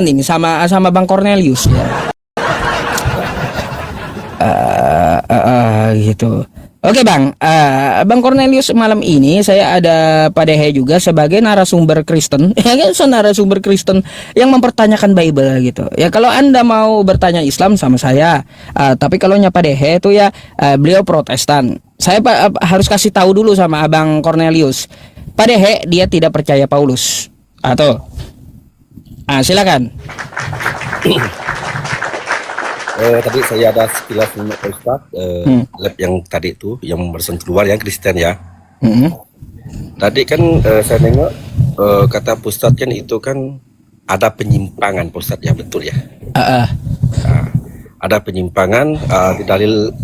ini sama Bang Cornelius ya. Gitu. Oke Bang, Bang Cornelius, malam ini saya ada Pak Dehe juga sebagai narasumber Kristen, ya kan, narasumber Kristen yang mempertanyakan Bible gitu. Ya kalau Anda mau bertanya Islam sama saya, tapi kalau Pak Dehe itu ya beliau Protestan. Saya harus kasih tahu dulu sama Abang Cornelius, Pak Dehe dia tidak percaya Paulus. Atau, silakan. Tadi saya ada sekilas nanya Pak Ustadz, lab yang tadi itu yang barusan keluar yang Kristen ya. Tadi kan saya nengok kata Pak Ustadz kan itu kan ada penyimpangan Pak Ustadz ya, betul ya. Ada penyimpangan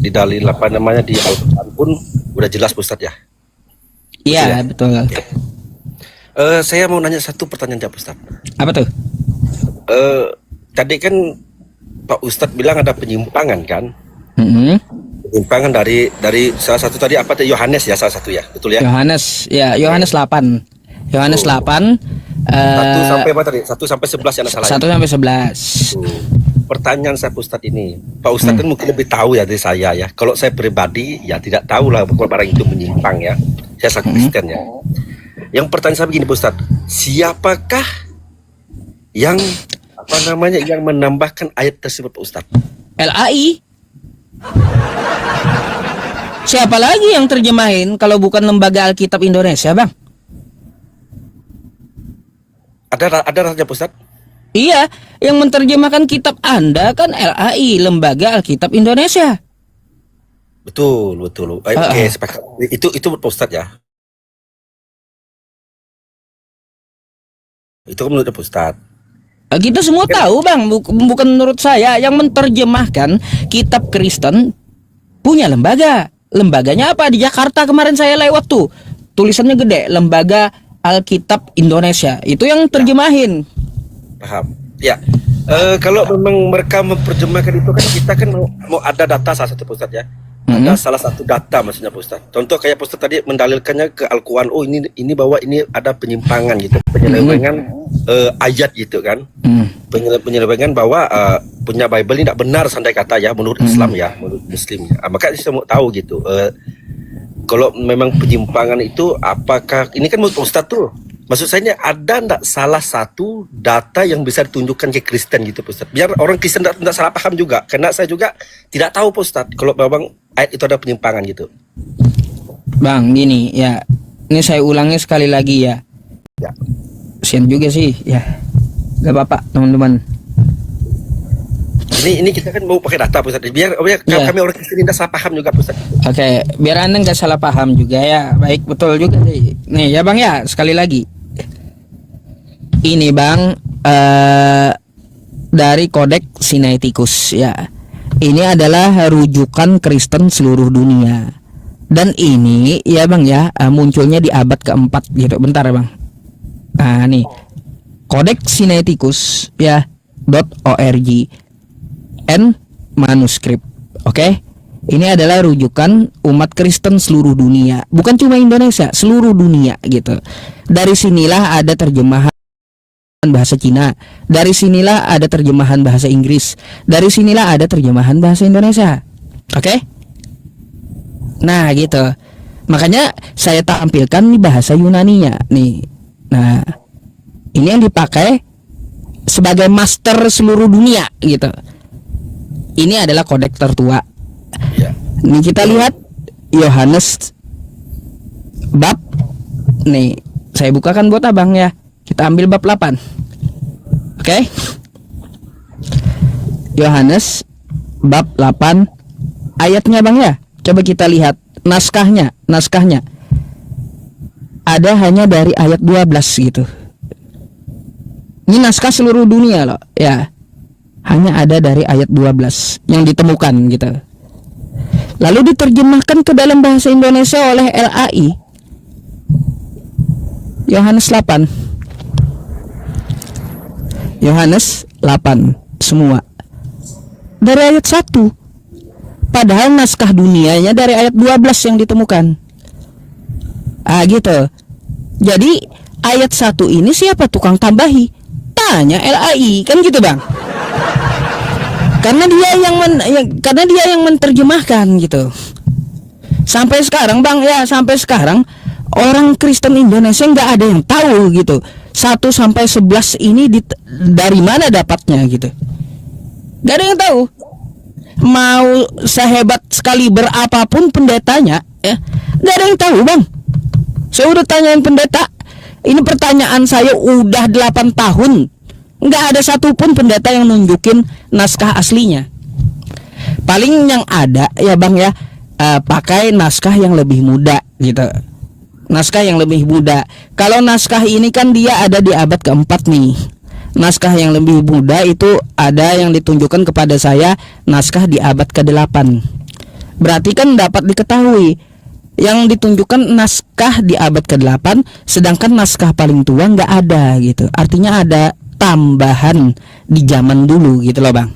di dalil apa namanya di Al-Quran pun udah jelas Pak Ustadz ya. Iya betul. Saya mau nanya satu pertanyaan ya Pak Ustadz. Apa tuh? Tadi kan Pak Ustadz bilang ada penyimpangan kan? Penyimpangan dari salah satu tadi apa tuh, Yohanes ya, salah satu ya, betul ya? Yohanes ya, Yohanes 8. Yohanes 8 1 sampai apa tadi? 1 sampai 11 ya, salah. 1 sampai 11. Pertanyaan saya Pak Ustadz ini, Pak Ustadz kan mungkin lebih tahu ya dari saya ya. Kalau saya pribadi ya tidak tahu lah kalau barang itu menyimpang ya. Saya sangat Kristen ya. Yang pertanyaan saya begini Pak Ustadz, siapakah yang apa namanya yang menambahkan ayat tersebut Pak Ustadz? LAI. Siapa lagi yang terjemahin kalau bukan Lembaga Alkitab Indonesia, Bang? Ada rasanya Pak Ustadz? Iya, yang menerjemahkan kitab Anda kan LAI, Lembaga Alkitab Indonesia. Betul. Oke, sepakat. Itu Pak Ustadz ya. Itu kan menurut Pak Ustadz. Kita semua tahu Bang, bukan menurut saya. Yang menerjemahkan kitab Kristen punya lembaga. Lembaganya apa? Di Jakarta kemarin saya lewat tuh, tulisannya gede, Lembaga Alkitab Indonesia. Itu yang terjemahin. Paham. Ya. Kalau memang mereka memperjemahkan itu kan kita kan mau ada data salah satu Pak Ustadz ya. Ada salah satu data maksudnya Pak Ustadz. Contoh kayak Pak Ustadz tadi mendalilkannya ke Al-Quran, oh ini bahwa ini ada penyimpangan gitu, penyelewengan ayat gitu kan. Penyelewengan bahwa punya Bible ini tidak benar sandai kata ya menurut Islam ya, menurut Muslim. Maka saya mau tahu gitu. Kalau memang penyimpangan itu apakah ini kan menurut Pak Ustadz tuh, maksud saya ada enggak salah satu data yang bisa ditunjukkan ke Kristen gitu Pak Ustadz, biar orang Kristen tidak salah paham juga, karena saya juga tidak tahu Pak Ustadz kalau memang ayat itu ada penyimpangan gitu. Bang, gini ya, ini saya ulangi sekali lagi ya. Kasian juga sih ya, gak apa-apa teman-teman. Ini kita kan mau pakai data Pak Ustadz, biar kami orang Kristen tidak salah paham juga Pak Ustadz. Oke, biar Anda nggak salah paham juga ya. Baik, betul juga sih. Nih ya Bang ya, sekali lagi. Ini Bang dari Kodeks Sinaiticus ya. Ini adalah rujukan Kristen seluruh dunia. Dan ini ya Bang ya, munculnya di abad keempat gitu. Bentar ya Bang. Nah nih, Kodeks Sinaiticus ya .org and manuskrip. Oke. Ini adalah rujukan umat Kristen seluruh dunia, bukan cuma Indonesia, seluruh dunia gitu. Dari sinilah ada terjemahan bahasa Cina, dari sinilah ada terjemahan bahasa Inggris, dari sinilah ada terjemahan bahasa Indonesia. Oke? Nah, gitu. Makanya saya tampilkan nih bahasa Yunaninya nih. Nah, ini yang dipakai sebagai master seluruh dunia gitu. Ini adalah kodeks tertua. Ini kita lihat Yohanes bab, nih saya bukakan buat abang ya. Kita ambil bab 8. Oke. Yohanes bab 8 ayatnya bang ya. Coba kita lihat naskahnya. Ada hanya dari ayat 12 gitu. Ini naskah seluruh dunia loh ya. Hanya ada dari ayat 12 yang ditemukan gitu. Lalu diterjemahkan ke dalam bahasa Indonesia oleh LAI. Yohanes 8. Yohanes 8 semua. Dari ayat 1. Padahal naskah dunianya dari ayat 12 yang ditemukan. Gitu. Jadi ayat 1 ini siapa tukang tambahi? tanya LAI kan gitu bang. Karena dia yang menerjemahkan gitu. Sampai sekarang bang ya, sampai sekarang orang Kristen Indonesia nggak ada yang tahu gitu 1 sampai 11 ini dari mana dapatnya gitu. Nggak ada yang tahu. Mau sehebat sekali berapapun pendetanya ya, nggak ada yang tahu bang. Saya udah tanyain pendeta, ini pertanyaan saya udah 8 tahun, nggak ada satupun pendeta yang nunjukin naskah aslinya. Paling yang ada ya bang ya, pakai naskah yang lebih muda gitu. Naskah yang lebih muda. Kalau naskah ini kan dia ada di abad keempat nih. Naskah yang lebih muda itu ada yang ditunjukkan kepada saya naskah di abad ke-8. Berarti kan dapat diketahui yang ditunjukkan naskah di abad ke-8, sedangkan naskah paling tua nggak ada gitu. Artinya ada tambahan di zaman dulu gitu loh bang.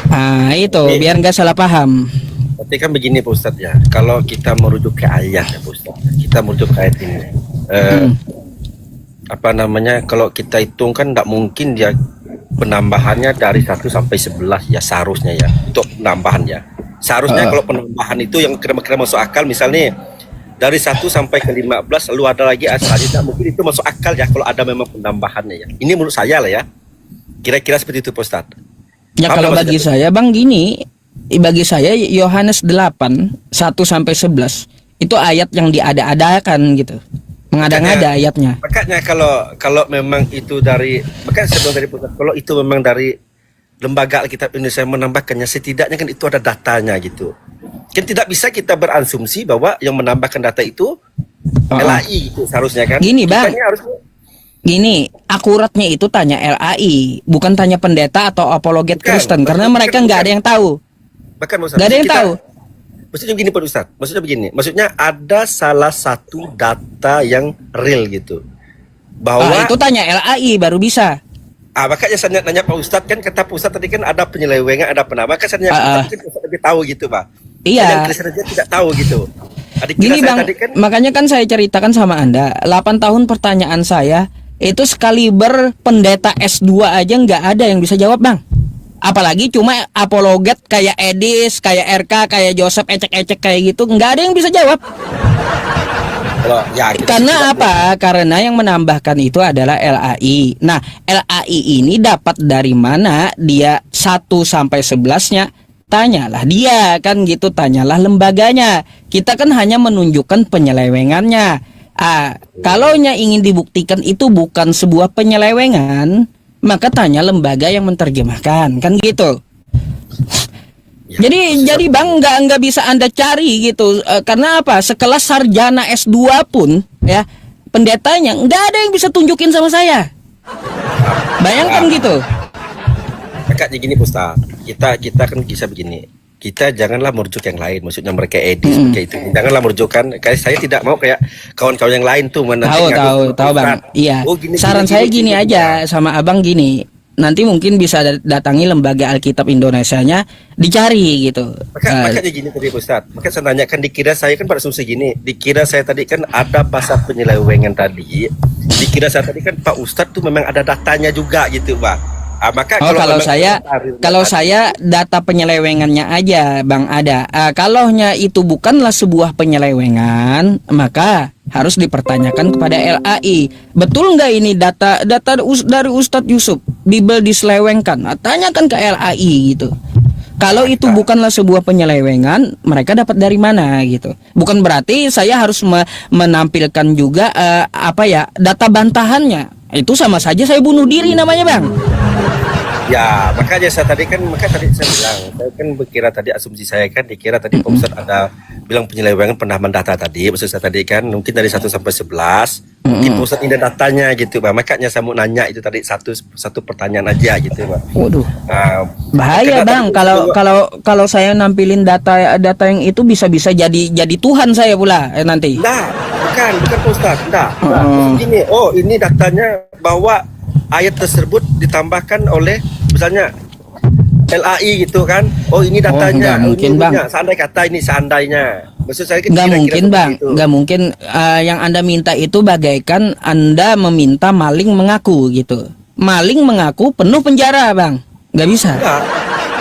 Nah itu biar nggak salah paham. Tapi kan begini Pak Ustadz ya, kalau kita merujuk ke ayat ya Pak Ustadz, kita merujuk ke ayat ini. Apa namanya, kalau kita hitung kan tidak mungkin dia penambahannya dari 1 sampai 11 ya seharusnya ya, untuk penambahan ya. Seharusnya kalau penambahan itu yang kira-kira masuk akal, misalnya dari 1 sampai ke 15 lalu ada lagi selanjutnya, mungkin itu masuk akal ya kalau ada memang penambahannya ya. Ini menurut saya lah ya. Kira-kira seperti itu Pak Ustadz. Ya kalau bagi saya bang gini, bagi saya Yohanes 8 1 sampai 11 itu ayat yang diada-adakan gitu. Mengada-ngada ayatnya. Makanya kalau memang itu dari, makanya saya bilang dari pusat, kalau itu memang dari lembaga Alkitab Indonesia menambahkannya, setidaknya kan itu ada datanya gitu. Kan tidak bisa kita berasumsi bahwa yang menambahkan data itu LAI gitu seharusnya kan. Gini bang, gini akuratnya itu tanya LAI, bukan tanya pendeta atau apologet Kristen, karena mereka nggak ada yang tahu. Bahkan nggak ada yang tahu. Maksudnya begini Pak Ustadz, maksudnya begini, maksudnya ada salah satu data yang real gitu, bahwa itu tanya LAI baru bisa. Makanya saya nanya Pak Ustadz, kan kata Pak Ustadz tadi kan ada penyelewengan, ada penambah, kan saya nanya Pak Ustadz lebih tahu gitu Pak. Iya. Yang Kristen aja tidak tahu gitu. Gini bang, makanya kan saya ceritakan sama Anda, 8 tahun pertanyaan saya itu sekaliber pendeta S2 aja nggak ada yang bisa jawab bang. Apalagi cuma apologet kayak Edis, kayak RK, kayak Joseph ecek-ecek kayak gitu, nggak ada yang bisa jawab. Karena apa? Karena yang menambahkan itu adalah LAI. Nah, LAI ini dapat dari mana? Dia 1 sampai 11-nya tanyalah dia kan gitu, tanyalah lembaganya. Kita kan hanya menunjukkan penyelewengannya. Kalau ingin dibuktikan itu bukan sebuah penyelewengan, maka tanya lembaga yang menerjemahkan, kan gitu. Ya, jadi bang nggak bisa Anda cari gitu, karena apa? Sekelas sarjana S2 pun ya pendetanya nggak ada yang bisa tunjukin sama saya. Bayangkan gitu. Makanya gini Ustaz, kita kan bisa begini. Kita janganlah merujuk yang lain, maksudnya mereka edis kayak itu. Janganlah merujukkan, kayak saya tidak mau kayak kawan-kawan yang lain tuh tahu bang. Iya. Saran saya gini aja sama abang gini. Nanti mungkin bisa datangi lembaga Alkitab Indonesianya, dicari gitu. Makanya gini tadi Ustaz. Makanya saya tanyakan, dikira saya kan pada asumsi gini. Dikira saya tadi kan ada bahasa penyelewengan tadi. Dikira saya tadi kan Pak Ustadz tuh memang ada datanya juga gitu Pak. Maka kalau saya data penyelewengannya aja bang ada. Kalaunya itu bukanlah sebuah penyelewengan, maka harus dipertanyakan kepada LAI. Betul nggak ini data dari Ustadz Yusuf Bible diselewengkan? Tanyakan ke LAI gitu. Kalau itu bukanlah sebuah penyelewengan, mereka dapat dari mana gitu. Bukan berarti saya harus menampilkan juga data bantahannya. Itu sama saja saya bunuh diri namanya bang. Ya, makanya saya tadi saya bilang, saya kan berkira tadi, asumsi saya kan dikira tadi Pak Ustadz ada bilang penyelewengan penambahan data tadi. Maksud saya tadi kan mungkin dari 1 sampai 11 mungkin Pak Ustadz ini datanya gitu Pak. Makanya saya mau nanya itu tadi satu pertanyaan aja gitu Pak. Waduh. Bahaya bang kalau saya nampilin data yang itu bisa jadi Tuhan saya pula nanti. Nah, bukan Pak Ustadz. Maksud gini, ini datanya bahwa ayat tersebut ditambahkan oleh misalnya LAI gitu kan. Ini datanya. Mungkin bang. Seandainya Maksud saya kan Nggak kira-kira mungkin seperti bang, itu. nggak mungkin. Yang Anda minta itu bagaikan Anda meminta maling mengaku gitu. Maling mengaku penuh penjara bang, nggak bisa.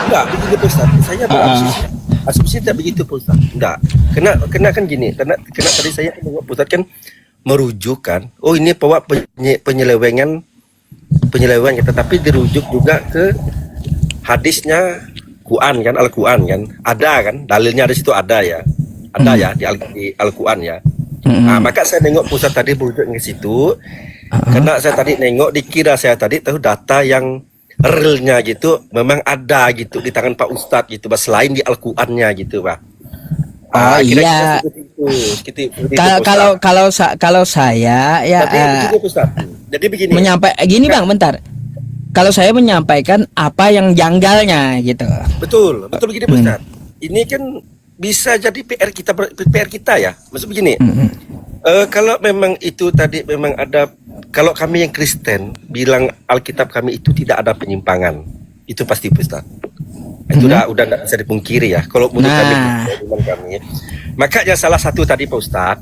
Enggak begitu Pak Ustaz. Saya berasumsi tidak begitu Pak Ustaz. Enggak. Kena kan gini, karena tadi saya menurut Pak Ustaz kan merujukan, oh ini bahwa penyelewengan tetapi dirujuk juga ke hadisnya Quran kan, Al-Quran kan, ada kan, dalilnya di situ ada ya, di Al-Quran ya. Nah, maka saya nengok pusat tadi merujuk ke situ, karena saya tadi nengok dikira saya tadi tahu data yang realnya gitu, memang ada gitu di tangan Pak Ustadz gitu, Pak, selain di Al-Qurannya gitu Pak. Oh iya. Seperti itu, Kalau saya ya tapi begini Ustaz. Jadi begini. gini bang, bentar. Kalau saya menyampaikan apa yang janggalnya gitu. Betul begini Ustaz. Ini kan bisa jadi PR kita ya. Maksud begini. Kalau memang itu tadi memang ada, kalau kami yang Kristen bilang Alkitab kami itu tidak ada penyimpangan, itu pasti Ustaz. Itu udah tidak bisa dipungkiri ya. Kalau menurut kami, makanya salah satu tadi Pak Ustaz,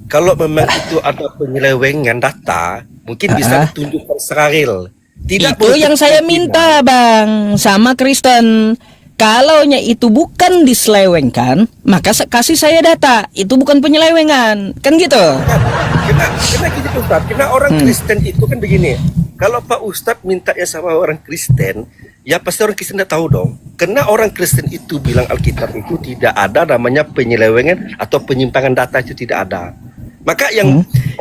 kalau memang itu ada penyelewengan data, mungkin bisa ditunjukkan secara real. Itu yang saya minta bang sama Kristen. Kalaunya itu bukan diselewengkan, maka kasih saya data. Itu bukan penyelewengan, kan gitu. Karena gini Ustaz, karena orang Kristen itu kan begini. Kalau Pak Ustadz minta ya sama orang Kristen, ya pasti orang Kristen tidak tahu dong. Karena orang Kristen itu bilang Alkitab itu tidak ada namanya penyelewengan atau penyimpangan data, itu tidak ada. Maka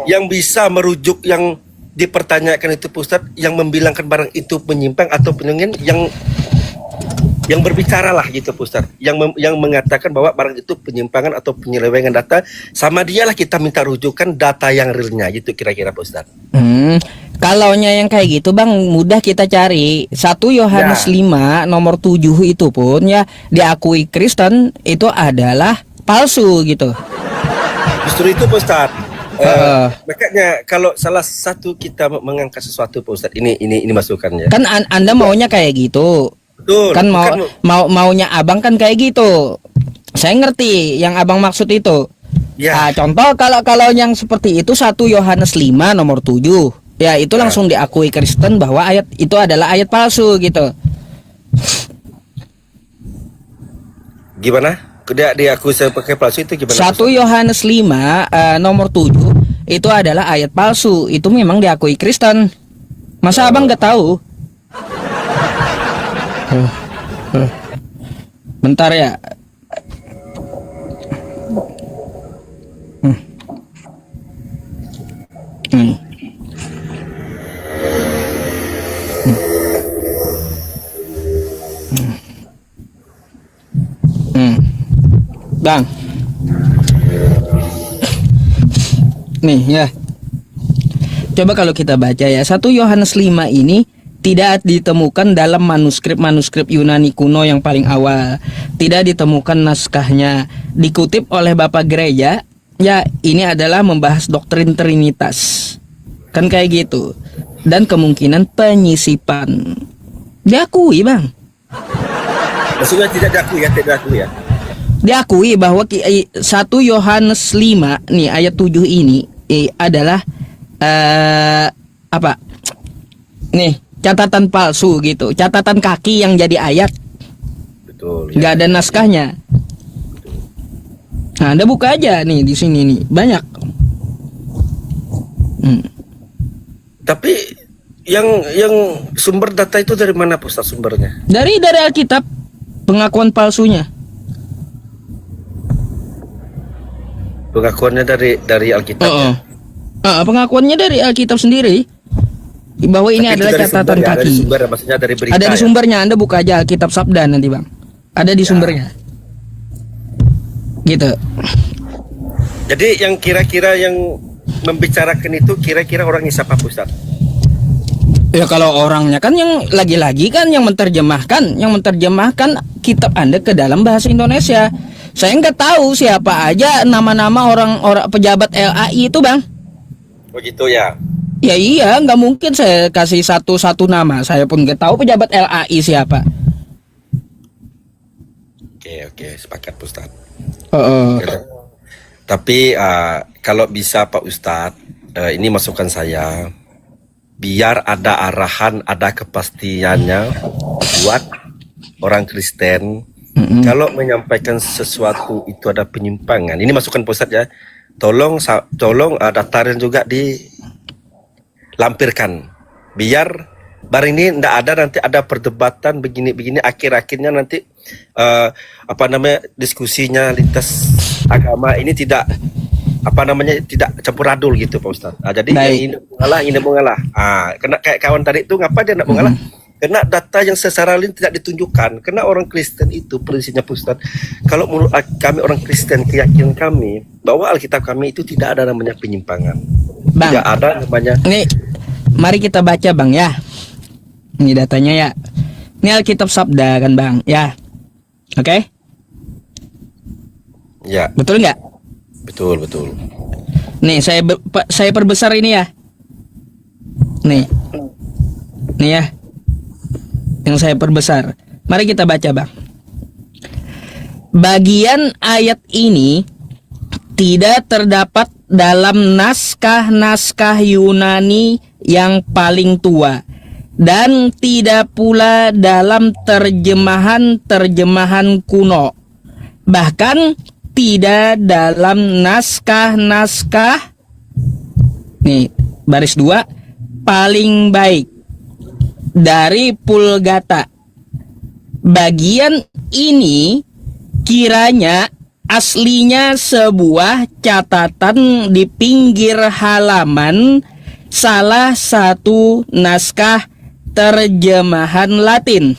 yang bisa merujuk, yang dipertanyakan itu Pak Ustadz, yang membilangkan barang itu penyimpang atau penyelewengan, yang berbicara lah gitu Pak Ustadz, yang mengatakan bahwa barang itu penyimpangan atau penyelewengan data, sama dialah kita minta rujukan data yang realnya gitu kira-kira Pak Ustadz. Kalaunya yang kayak gitu bang, mudah kita cari. 1 Yohanes 5 nomor 7 itu pun ya diakui Kristen itu adalah palsu gitu. Justru itu Pak Ustadz. Makanya kalau salah satu kita mengangkat sesuatu Pak Ustadz, ini masukannya. Kan Anda maunya kayak gitu. Betul. Kan maunya abang kan kayak gitu. Saya ngerti yang abang maksud itu. Ya. Contoh kalau yang seperti itu 1 Yohanes 5 nomor 7. Ya itu langsung diakui Kristen bahwa ayat itu adalah ayat palsu gitu. Gimana? Dia diakui saya pakai palsu itu gimana? 1 Yohanes 5 nomor 7 itu adalah ayat palsu. Itu memang diakui Kristen. Masa abang nggak tahu? Bentar ya. Bang, nih ya. Coba kalau kita baca ya, 1 Yohanes 5 ini tidak ditemukan dalam manuskrip Yunani kuno yang paling awal. Tidak ditemukan naskahnya. Dikutip oleh Bapak Gereja, ya ini adalah membahas doktrin Trinitas. Kan kayak gitu. Dan kemungkinan penyisipan. Diakui bang. Maksudnya tidak diakui ya? Diakui bahwa 1 Yohanes 5 nih ayat 7 ini adalah apa? Nih, catatan palsu gitu. Catatan kaki yang jadi ayat. Betul. Nggak ada naskahnya. Nah, Anda buka aja nih di sini nih, banyak. Tapi yang sumber data itu dari mana Pak Ustadz sumbernya? Dari Alkitab, pengakuan palsunya. Pengakuannya dari Alkitab. Pengakuannya dari Alkitab sendiri bahwa ini adalah catatan kaki. Ada di sumber, maksudnya dari berita. Ada di sumbernya. Anda buka aja Alkitab Sabda nanti bang. Ada di sumbernya. Gitu. Jadi yang kira-kira yang membicarakan itu kira-kira orangnya siapa Ustaz? Ya kalau orangnya kan yang lagi-lagi kan yang menerjemahkan kitab Anda ke dalam bahasa Indonesia. Saya nggak tahu siapa aja nama-nama orang pejabat LAI itu bang. Begitu ya. Ya iya, nggak mungkin saya kasih satu-satu nama. Saya pun nggak tahu pejabat LAI siapa. Oke, sepakat Pak Ustadz. Oh, Tapi kalau bisa Pak Ustadz, ini masukan saya, biar ada arahan, ada kepastiannya buat orang Kristen. Kalau menyampaikan sesuatu itu ada penyimpangan, ini masukan Pak Ustadz ya. Tolong dataran juga dilampirkan, biar barang ini tidak ada nanti ada perdebatan begini-begini, akhir-akhirnya nanti diskusinya lintas agama ini tidak tidak campur adul gitu Pak Ustadz. Jadi yang ini mengalah. Kena kayak kawan tadi itu ngapa dia nak mengalah? Kena data yang secara lain tidak ditunjukkan. Karena orang Kristen itu prinsipnya Pak Ustadz, kalau menurut kami orang Kristen, keyakinan kami bahwa Alkitab kami itu tidak ada namanya penyimpangan. Bang, tidak ada namanya. Nih, mari kita baca Bang ya. Ini datanya ya. Ini Alkitab Sabda kan Bang ya. Oke? Ya. Betul nggak? Betul. Nih saya perbesar ini ya. Nih ya. Yang saya perbesar. Mari kita baca Bang. Bagian ayat ini tidak terdapat dalam naskah-naskah Yunani yang paling tua, dan tidak pula dalam terjemahan-terjemahan kuno. Bahkan tidak dalam naskah-naskah nih baris 2 paling baik dari Vulgata. Bagian ini kiranya aslinya sebuah catatan di pinggir halaman salah satu naskah terjemahan Latin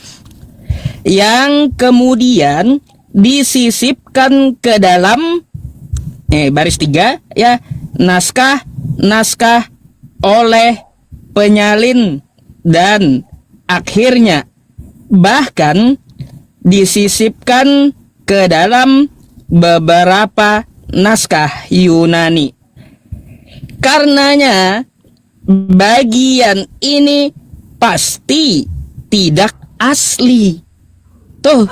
yang kemudian disisipkan ke dalam baris 3 ya, naskah oleh penyalin, dan akhirnya bahkan disisipkan ke dalam beberapa naskah Yunani. Karenanya bagian ini pasti tidak asli. Tuh,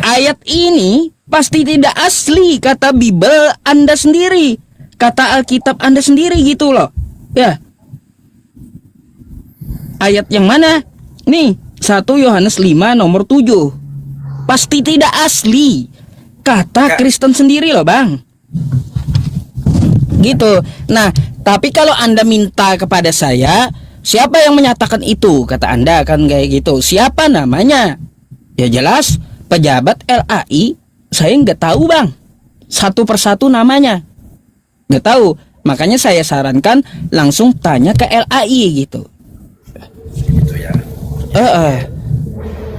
ayat ini pasti tidak asli, kata Bible Anda sendiri, kata Alkitab Anda sendiri gitu loh. Ya. Ayat yang mana? Nih, 1 Yohanes 5 nomor 7. Pasti tidak asli, kata Kristen sendiri loh Bang. Gitu. Nah, tapi kalau Anda minta kepada saya, siapa yang menyatakan itu? Kata Anda kan kayak gitu. Siapa namanya? Ya jelas pejabat LAI. Saya nggak tahu Bang, satu persatu namanya nggak tahu. Makanya saya sarankan langsung tanya ke LAI gitu. Gitu ya.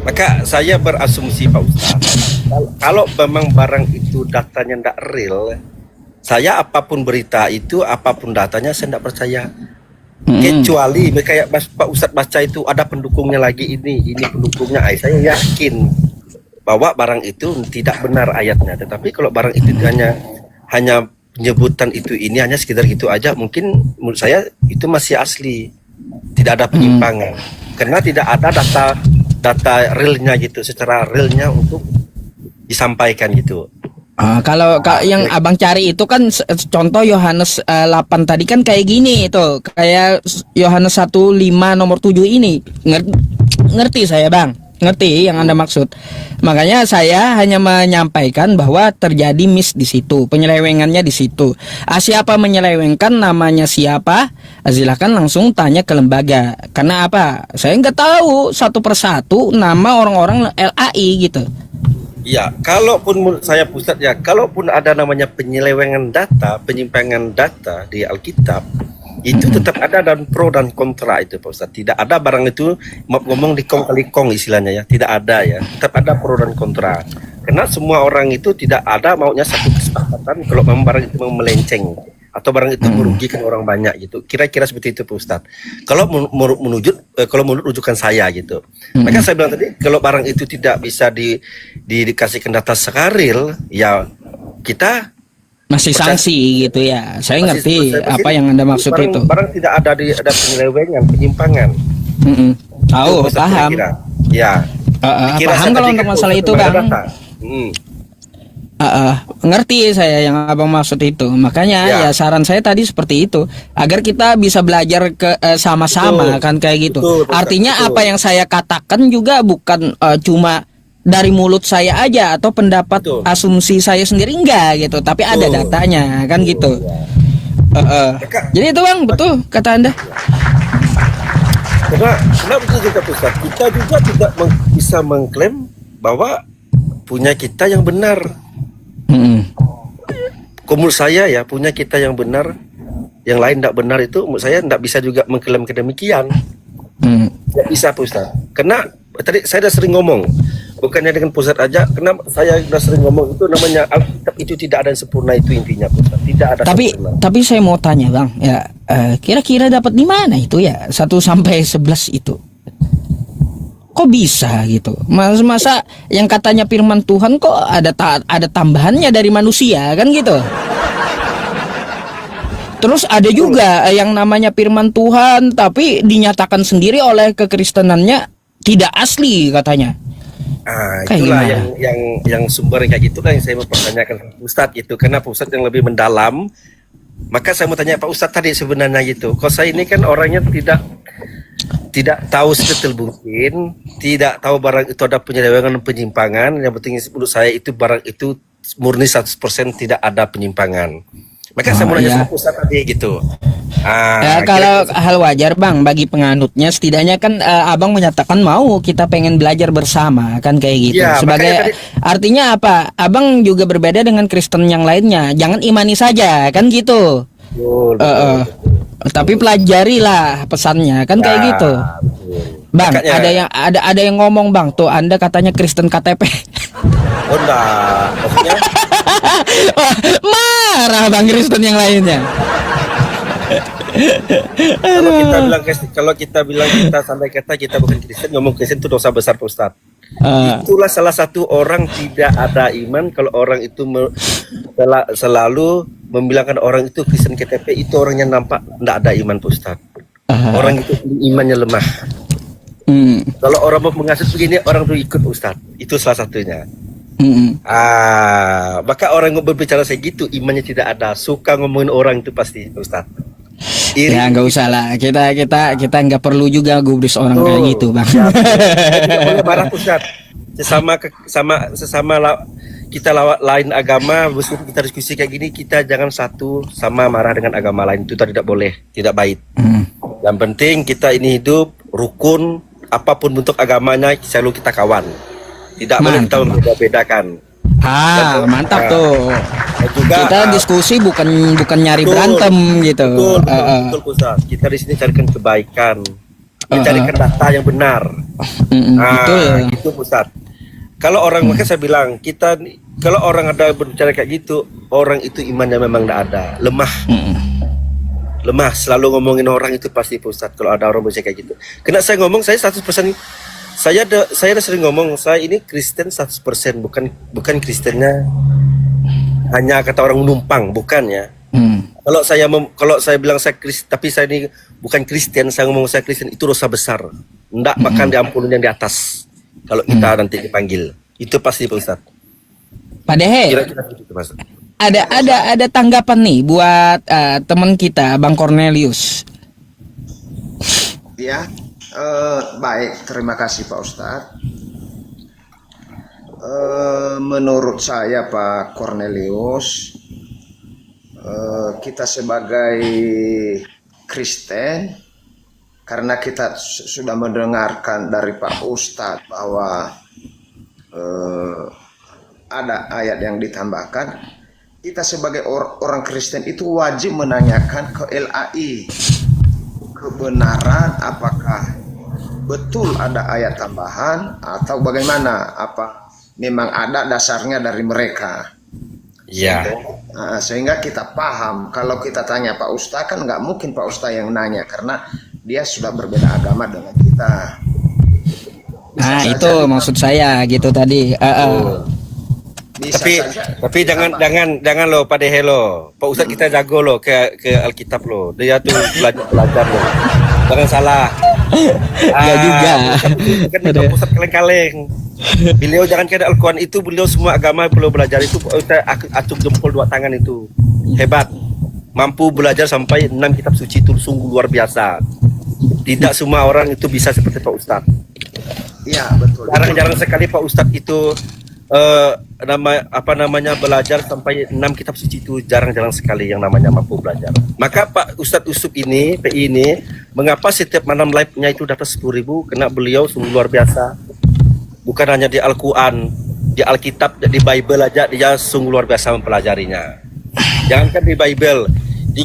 Maka saya berasumsi Pak Ustadz, kalau memang barang itu datanya tidak real, saya apapun berita itu, apapun datanya saya tidak percaya. Kecuali kayak Pak Ustadz baca itu ada pendukungnya lagi, ini pendukungnya, saya yakin bahwa barang itu tidak benar ayatnya. Tetapi kalau barang itu hanya penyebutan itu, ini hanya sekedar gitu aja, mungkin menurut saya itu masih asli, tidak ada penyimpangan, karena tidak ada data realnya gitu, secara realnya untuk disampaikan gitu. Kalau yang abang cari itu kan contoh Yohanes 8 tadi kan kayak gini itu, kayak Yohanes 1:5 nomor 7 ini. Ngerti saya Bang, ngerti yang Anda maksud. Makanya saya hanya menyampaikan bahwa terjadi miss di situ, penyelewengannya di situ. Siapa menyelewengkan, namanya siapa? Silakan langsung tanya ke lembaga. Karena apa? Saya nggak tahu satu persatu nama orang-orang LAI gitu. Ya, kalaupun menurut saya Ustadz ya, kalaupun ada namanya penyelewengan data, penyimpangan data di Alkitab, itu tetap ada dan pro dan kontra itu Pak Ustadz. Tidak ada barang itu ngomong di kong kali kong istilahnya ya, tidak ada ya. Tetap ada pro dan kontra. Karena semua orang itu tidak ada maunya satu kesepakatan kalau memang barang itu melenceng atau barang itu merugikan orang banyak gitu. Kira-kira seperti itu Pak Ustadz. Kalau menurut rujukan saya gitu. Maka saya bilang tadi, kalau barang itu tidak bisa dikasihkan data sekaril, ya kita masih sanksi gitu ya. Saya ngerti apa yang Anda maksud itu. Barang tidak ada penyelewengan, penyimpangan. Tahu, paham. Ya. Dikira paham saya kalau tadi untuk kan masalah Ustaz itu memang ada Bang. data. Hmm. Ngerti saya yang abang maksud itu. Makanya Ya. ya saran saya tadi seperti itu, agar kita bisa belajar sama-sama Betul. kan kayak gitu. Betul, Pak Ustaz. Artinya Betul. apa yang saya katakan juga bukan cuma dari mulut saya aja atau pendapat Betul. asumsi saya sendiri, enggak gitu, tapi ada Betul. datanya kan gitu. Ya, Kak. Jadi itu Bang, betul kata Anda. Karena betul juga Ustaz, kita juga tidak bisa mengklaim bahwa punya kita yang benar. Mm-mm. Menurut saya ya, punya kita yang benar, yang lain tidak benar itu menurut saya tidak bisa juga mengklaim kedemikian. Mm. Tidak bisa Pak Ustaz. Karena tadi saya sudah sering ngomong, bukannya dengan Pak Ustaz aja, karena saya sudah sering ngomong itu namanya Alkitab itu tidak ada yang sempurna, itu intinya Pak Ustaz. Tidak ada sempurna. Tapi saya mau tanya Bang, ya kira-kira dapat di mana itu ya 1 sampai 11 itu? Kok bisa gitu? Masa yang katanya firman Tuhan kok ada tambahannya dari manusia kan gitu? Terus ada juga yang namanya firman Tuhan tapi dinyatakan sendiri oleh kekristenannya tidak asli katanya. Kayak Itulah gimana? yang sumber kayak gitulah yang saya mau pertanyakan ke Ustadz itu. Karena Pak Ustadz yang lebih mendalam, maka saya mau tanya Pak Ustadz tadi sebenarnya gitu. Kalau saya ini kan orangnya tidak tahu sedetail mungkin, tidak tahu barang itu ada penyelewengan dan penyimpangan. Yang penting menurut saya itu barang itu murni 100% tidak ada penyimpangan. Maka saya mau nanya sama Ustadz tadi gitu. Ya, kalau hal wajar Bang bagi penganutnya, setidaknya kan Abang menyatakan mau kita pengen belajar bersama kan kayak gitu. Ya, Sebagai artinya apa? Abang juga berbeda dengan Kristen yang lainnya. Jangan imani saja kan gitu. Betul. Tapi pelajarilah pesannya kan kayak gitu. Bang, Makanya, ada yang ngomong Bang, tuh Anda katanya Kristen KTP. Oh enggak, maksudnya Wah, marah Bang Kristen yang lainnya. kalau kita bilang kita sampai kita bukan Kristen, ngomong Kristen itu dosa besar Pak Ustadz. Itulah salah satu orang tidak ada iman kalau orang itu selalu membilangkan orang itu Kristen KTP, itu orangnya nampak tidak ada iman Pak Ustadz. Orang itu imannya lemah. Kalau orang mau mengasih begini, orang itu ikut Ustadz. Itu salah satunya. Maka orang yang berbicara segitu imannya tidak ada, suka ngomongin orang itu pasti Ustadz. Ya nggak usah lah, kita nggak perlu juga gubris orang kayak gitu Bang. Ya, tidak boleh marah Ustadz. Sesama kita lain agama, kita diskusi kayak gini, kita jangan satu sama marah dengan agama lain, itu tidak boleh, tidak baik. Yang penting kita ini hidup rukun, apapun bentuk agamanya selalu kita kawan. Tidak boleh kita membeda-bedakan. Mantap tuh. Juga, kita diskusi bukan nyari berantem gitu. Betul Ustaz. Kita di sini carikan kebaikan, mencarikan data yang benar. Betul. Gitu Ustaz. Kalau orang maka saya bilang kalau orang ada berbicara kayak gitu, orang itu imannya memang tidak ada, lemah. Lemah, selalu ngomongin orang itu pasti Ustaz. Kalau ada orang berbicara kayak gitu. Kena saya ngomong, saya 100%. Saya udah sering ngomong, saya ini Kristen 100%, bukan Kristennya hanya kata orang numpang, bukan ya. Kalau saya bilang saya Kristen, tapi saya ini bukan Kristen, saya ngomong saya Kristen, itu dosa besar. Nggak makan diampuni yang di atas. Kalau kita nanti dipanggil, itu pasti Pak Ustaz. Pak Dehe, ada tanggapan nih buat teman kita Bang Cornelius. Ya. Baik, terima kasih Pak Ustadz. Menurut saya Pak Cornelius, kita sebagai Kristen, karena kita sudah mendengarkan dari Pak Ustadz bahwa ada ayat yang ditambahkan, kita sebagai orang Kristen itu wajib menanyakan ke LAI kebenaran apakah betul ada ayat tambahan atau bagaimana, apa memang ada dasarnya dari mereka. Iya. Sehingga kita paham. Kalau kita tanya Pak Ustadz kan nggak mungkin Pak Ustadz yang nanya karena dia sudah berbeda agama dengan kita. Itu maksud saya gitu tadi. Tapi jangan lo Pak Dehe lo. Pak Ustadz kita jago lo ke Alkitab lo. Dia tuh belajar lo. Jangan salah. Enggak juga. Kan itu pusat kaleng-kaleng. Beliau jangan kira Al-Quran itu, beliau semua agama beliau belajar itu, kita acung jempol dua tangan itu. Hebat. Mampu belajar sampai 6 kitab suci itu sungguh luar biasa. Tidak semua orang itu bisa seperti Pak Ustadz. Iya, betul. Jarang-jarang sekali Pak Ustadz itu belajar sampai 6 kitab suci itu jarang-jarang sekali yang namanya mampu belajar. Maka Pak Ustadz Usup ini, PI ini, mengapa setiap malam live-nya itu dapat 10.000? Karena beliau sungguh luar biasa. Bukan hanya di Al-Quran, di Alkitab, di Bible aja dia sungguh luar biasa mempelajarinya. Jangankan di Bible, di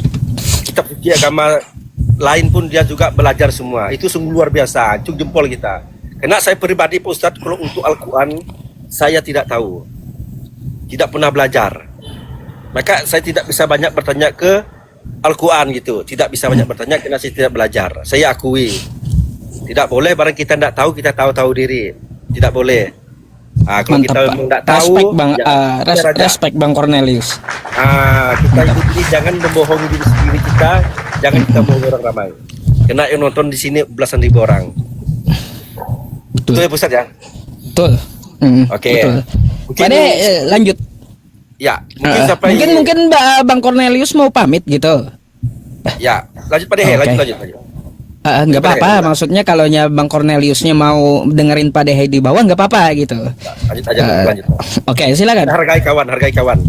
kitab suci agama lain pun dia juga belajar semua. Itu sungguh luar biasa, acung jempol kita. Karena saya pribadi Pak Ustadz, kalau untuk Al-Quran saya tidak tahu, tidak pernah belajar. Maka saya tidak bisa banyak bertanya ke Al-Quran gitu. Tidak bisa banyak bertanya karena saya tidak belajar. Saya akui. Tidak boleh barang kita tidak tahu, kita tahu-tahu diri. Tidak boleh. Kalau Mantap, kita Pak. memang tidak tahu, Respect Bang, ya, res- belajar. respect Bang Cornelius. Kita ini jangan membohongi diri sendiri kita, jangan kita bohongi orang ramai. Karena yang nonton di sini belasan ribu orang. Betul. Betul ya Pusat ya? Betul. Oke. Betul. Mungkin- Pade, lanjut. Ya, mungkin sampai Mungkin Bang Cornelius mau pamit gitu. ya, lanjut Pak Dehe, Oke. lanjut. Nggak apa-apa, Boleh. maksudnya kalau Bang Corneliusnya mau dengerin Pak Dehe di bawah nggak apa-apa gitu. Lanjut aja, lanjut. Oke, silakan. Hargai kawan, hargai kawan.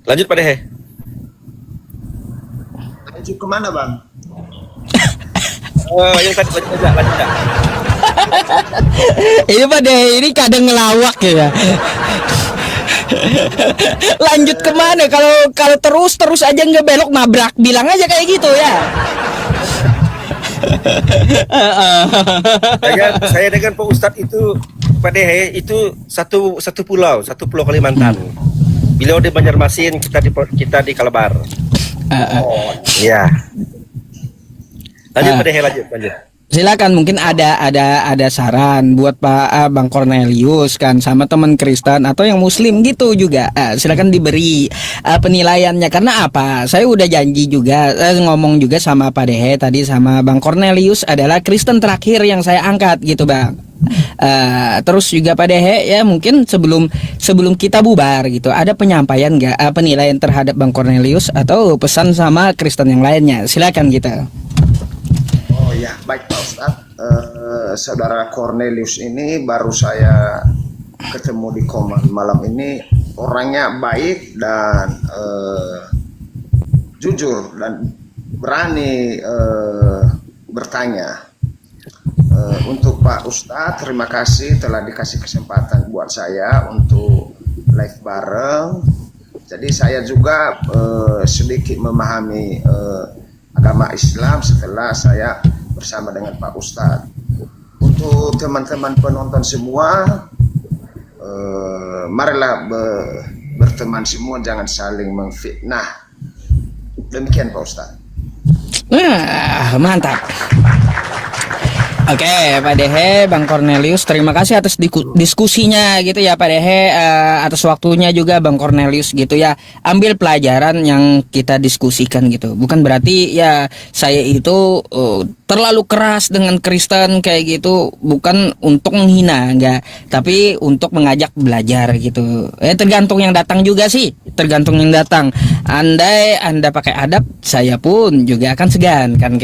Lanjut Pak Dehe. Lanjut kemana bang? Yang tadi lanjut aja. Ini Pak Dehe ini kadang ngelawak ya. Lanjut kemana? Kalau terus aja nggak belok nabrak, bilang aja kayak gitu ya. Saya dengan Pak Ustadz itu, Pak Dehe itu satu pulau Kalimantan. Beliau di Banjarmasin, kita di Kalabar. Iya. Lanjut Pak Dehe, lanjut. Silakan, mungkin ada saran buat Bang Cornelius kan, sama teman Kristen atau yang Muslim gitu juga. Silakan diberi penilaiannya. Karena apa? Saya udah janji juga, ngomong juga sama Pak Dehe tadi, sama Bang Cornelius adalah Kristen terakhir yang saya angkat gitu Bang. Terus juga Pak Dehe ya, mungkin sebelum kita bubar gitu, ada penyampaian nggak penilaian terhadap Bang Cornelius atau pesan sama Kristen yang lainnya? Silakan gitu. Oh ya, baik Pak Ustadz. Saudara Cornelius ini baru saya ketemu di Koman malam ini. Orangnya baik dan jujur dan berani bertanya. Untuk Pak Ustadz, terima kasih telah dikasih kesempatan buat saya untuk live bareng. Jadi saya juga sedikit memahami agama Islam setelah saya bersama dengan Pak Ustadz. Untuk teman-teman penonton semua, marilah berteman semua, jangan saling memfitnah. Demikian Pak Ustadz. Mantap. Oke, Pak Dehe, Bang Cornelius, terima kasih atas diskusinya gitu ya Pak Dehe, atas waktunya juga Bang Cornelius gitu ya. Ambil pelajaran yang kita diskusikan gitu. Bukan berarti ya saya itu terlalu keras dengan Kristen kayak gitu, bukan untuk menghina, enggak, tapi untuk mengajak belajar gitu. Tergantung yang datang juga sih, tergantung yang datang. Andai Anda pakai adab, saya pun juga akan segan kan.